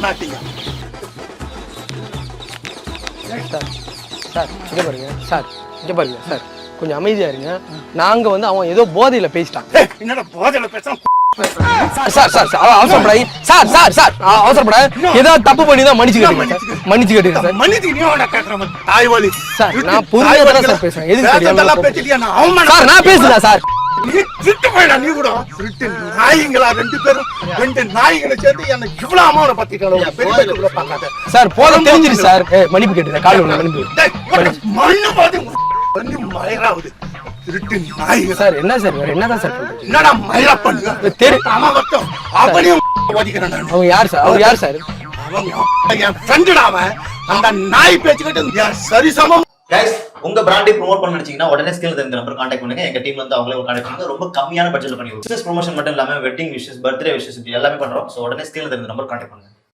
பண்ணாட்டீங்க. Sir இங்கே பாருங்க sir, இங்கே பாருங்க சார், கொஞ்சம் அமைதியா இருங்க. நாங்க வந்து அவன் ஏதோ போதையில பேசிட்டான். என்னடா போதையில பேசுறான்? சார் சார் சார் அவசரப்படாது சார், சார் சார் அவசரப்படாது. ஏதாவது தப்பு பண்ணி தான் மன்னிச்சு கேட்டுங்க சார். மன்னிச்சு நீ அவனை கேட்கற தாய்வாளி சார். நான் புரியாத சார் பேசுறேன். எதுக்கு தெரியாம பேசிட்டியா? நான் அவமானம் சார், நான் பேசுறேன் சார். நீ திருட்டு போயிடா. நீ கூட திருட்டு நாய்களா ரெண்டு பேரும், ரெண்டு நாய்களை சேர்த்து என்ன இவ்வளவு அவமானம் பத்திட்டாங்க. பெரிய பார்க்காத சார். போதும் தெரிஞ்சிரு சார். மன்னிப்பு கேட்டுங்க. கால் மன்னிப்பு. மண்ணு பார்த்து வந்து மயிராகுது. திருட்டு நாய்கள் சார். என்ன சார் வேற என்னதான் சார் பண்றீங்க? என்னடா மயிரா பண்ணுங்க? தெரியும். அவன் அவனையும் ஓடிக்கிறான். அவங்க யார் சார்? அவர் யார் சார்? அவன் என் ஃப்ரெண்டுடா. அவன் அந்த நாய் பேச்சுக்கிட்டு சரிசமம். கைஸ், உங்க பிராண்டை ப்ரோமோட் பண்ண நினைச்சீங்கன்னா உடனே ஸ்கில் இந்த நம்பர் கான்டாக்ட் பண்ணுங்க. எங்க டீம்ல இருந்து அவங்களே கான்டாக்ட் பண்ணுங்க. ரொம்ப கம்மியான பட்ஜெட்ல பண்ணி பிசினஸ் ப்ரொமோஷன் மட்டும் இல்லாம வெட்டிங் விஷஸ், பர்த்டே விஷஸ் எல்லாமே பண்றோம். சோ உடனே ஸ்கில் இந்த நம்பர் கான்டாக்ட் பண்ணுங்க.